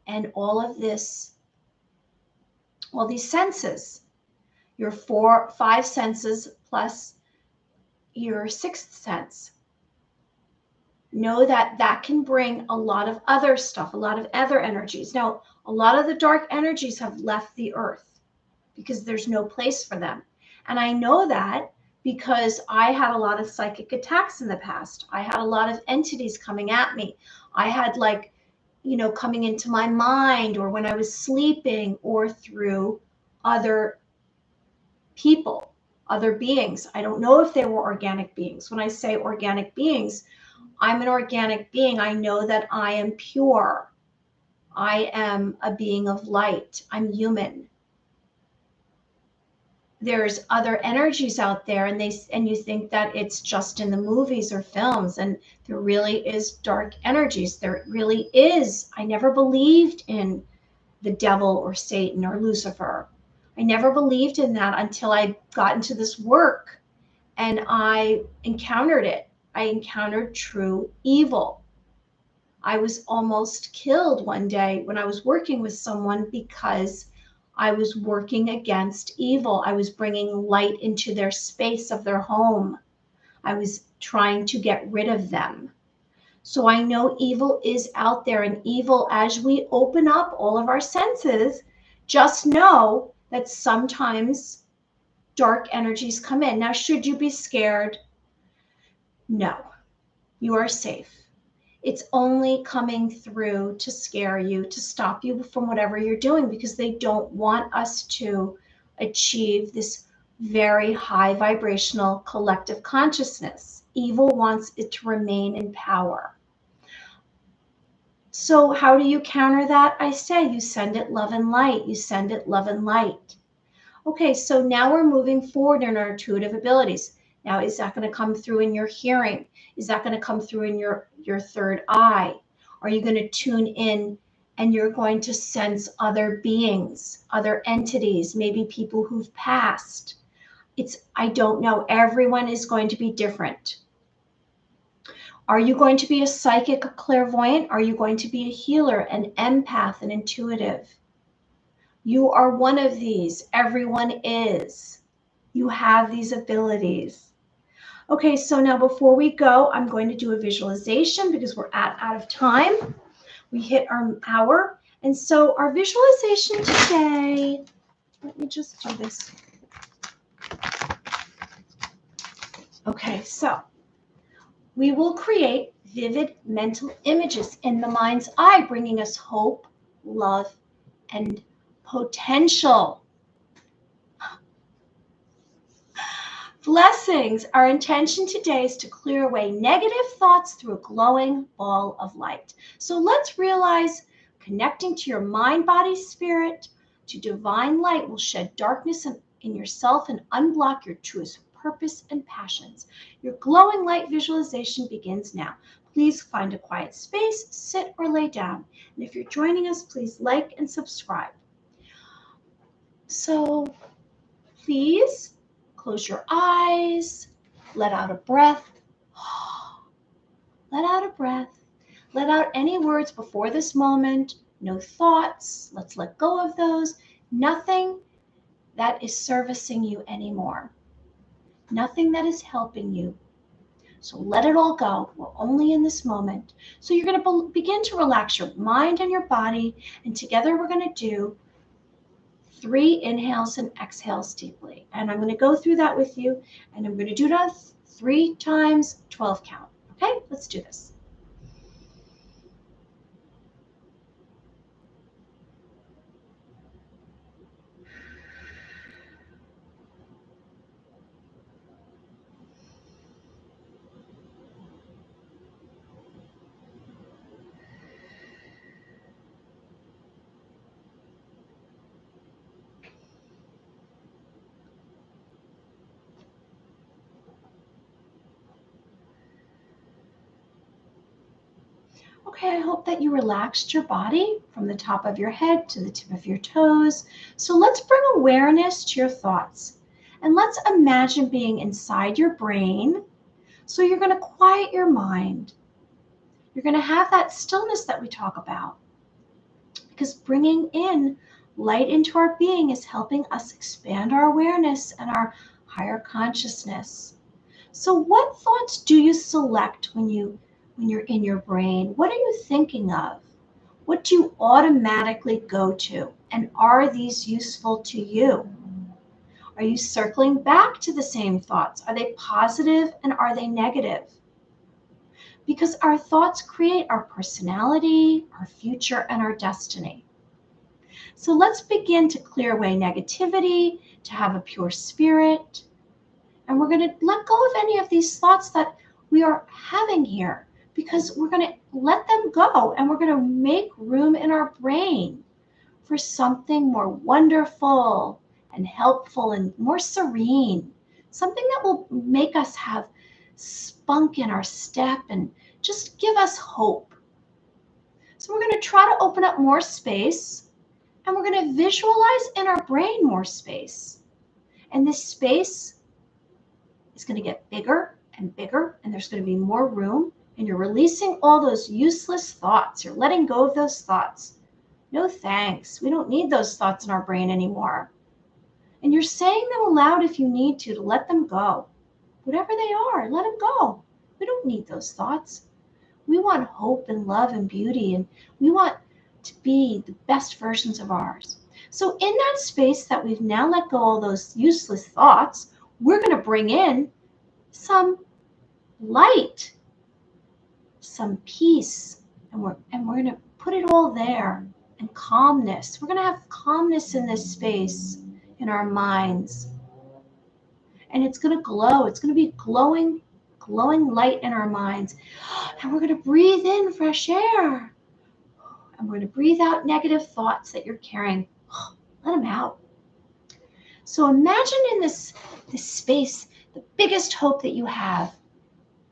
and all of this, all these senses, your 5 senses plus your 6th sense, know that that can bring a lot of other stuff, a lot of other energies. Now, a lot of the dark energies have left the earth because there's no place for them. And I know that because I had a lot of psychic attacks in the past. I had a lot of entities coming at me. I had coming into my mind, or when I was sleeping, or through other people, other beings. I don't know if they were organic beings. When I say organic beings, I'm an organic being. I know that I am pure. I am a being of light. I'm human. There's other energies out there, and you think that it's just in the movies or films, and there really is dark energies. There really is. I never believed in the devil or Satan or Lucifer. I never believed in that until I got into this work and I encountered it. I encountered true evil. I was almost killed one day when I was working with someone because I was working against evil. I was bringing light into their space of their home. I was trying to get rid of them. So I know evil is out there, and evil, as we open up all of our senses, just know that sometimes dark energies come in. Now, should you be scared? No, you are safe. It's only coming through to scare you, to stop you from whatever you're doing, because they don't want us to achieve this very high vibrational collective consciousness. Evil wants it to remain in power. So how do you counter that? I say you send it love and light. You send it love and light. Okay, so now we're moving forward in our intuitive abilities. Now, is that going to come through in your hearing? Is that going to come through in your third eye? Are you going to tune in and you're going to sense other beings, other entities, maybe people who've passed? I don't know. Everyone is going to be different. Are you going to be a psychic, a clairvoyant? Are you going to be a healer, an empath, an intuitive? You are one of these. Everyone is. You have these abilities. Okay, so now before we go, I'm going to do a visualization because we're out of time. We hit our hour. And so our visualization today, let me just do this. Okay, so we will create vivid mental images in the mind's eye, bringing us hope, love, and potential. Blessings. Our intention today is to clear away negative thoughts through a glowing ball of light. So let's realize connecting to your mind, body, spirit, to divine light will shed darkness in yourself and unblock your truest purpose and passions. Your glowing light visualization begins now. Please find a quiet space, sit or lay down. And if you're joining us, please like and subscribe. So please close your eyes, let out a breath. Let out a breath. Let out any words before this moment. No thoughts. Let's let go of those. Nothing that is servicing you anymore. Nothing that is helping you. So let it all go. We're only in this moment. So you're going to begin to relax your mind and your body. And together we're going to do 3 inhales and exhales deeply. And I'm going to go through that with you. And I'm going to do that 3 times 12 count. Okay, let's do this. Okay, I hope that you relaxed your body from the top of your head to the tip of your toes. So let's bring awareness to your thoughts. And let's imagine being inside your brain. So you're going to quiet your mind. You're going to have that stillness that we talk about. Because bringing in light into our being is helping us expand our awareness and our higher consciousness. So what thoughts do you select when you're in your brain? What are you thinking of? What do you automatically go to? And are these useful to you? Are you circling back to the same thoughts? Are they positive and are they negative? Because our thoughts create our personality, our future, and our destiny. So let's begin to clear away negativity, to have a pure spirit. And we're going to let go of any of these thoughts that we are having here, because we're going to let them go and we're going to make room in our brain for something more wonderful and helpful and more serene, something that will make us have spunk in our step and just give us hope. So we're going to try to open up more space and we're going to visualize in our brain more space. And this space is going to get bigger and bigger, and there's going to be more room, and you're releasing all those useless thoughts. You're letting go of those thoughts. No thanks. We don't need those thoughts in our brain anymore. And you're saying them aloud if you need to let them go. Whatever they are, let them go. We don't need those thoughts. We want hope and love and beauty, and we want to be the best versions of ours. So in that space that we've now let go all those useless thoughts, we're going to bring in some light, some peace, and we're going to put it all there, and calmness. We're going to have calmness in this space in our minds, and it's going to glow. It's going to be glowing light in our minds, and we're going to breathe in fresh air, and we're going to breathe out negative thoughts that you're carrying. Let them out. So imagine in this space the biggest hope that you have,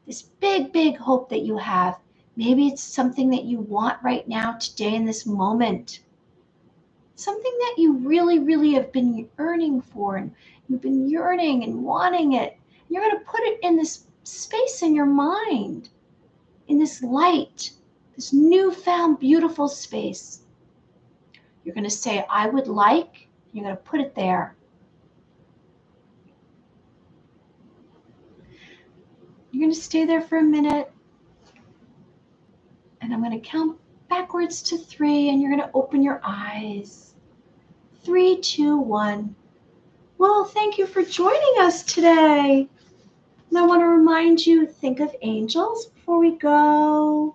this big hope that you have. Maybe it's something that you want right now, today, in this moment. Something that you really have been yearning for, and you've been yearning and wanting it. You're going to put it in this space in your mind, in this light, this newfound beautiful space. You're going to say, I would like, you're going to put it there. You're going to stay there for a minute, and I'm going to count backwards to 3, and you're going to open your eyes. 3, 2, 1. Well, thank you for joining us today. And I want to remind you, think of angels before we go.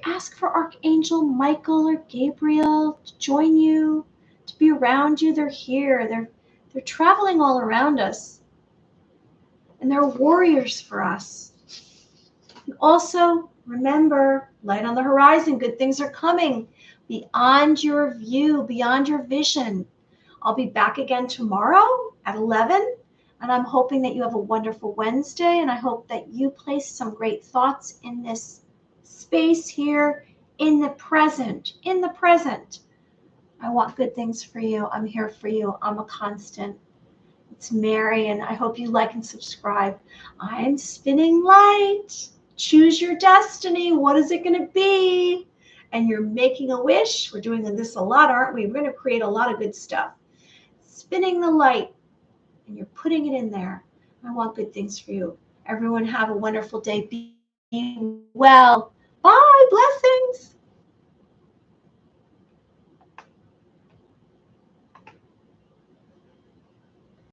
Ask for Archangel Michael or Gabriel to join you, to be around you. They're here. They're traveling all around us. And they're warriors for us. And also, remember, light on the horizon. Good things are coming beyond your view, beyond your vision. I'll be back again tomorrow at 11. And I'm hoping that you have a wonderful Wednesday. And I hope that you place some great thoughts in this space here in the present. In the present. I want good things for you. I'm here for you. I'm a constant. It's Mary, and I hope you like and subscribe. I'm spinning light. Choose your destiny. What is it going to be? And you're making a wish. We're doing this a lot, aren't we? We're going to create a lot of good stuff. Spinning the light, and you're putting it in there. I want good things for you. Everyone have a wonderful day. Be well. Bye. Blessings.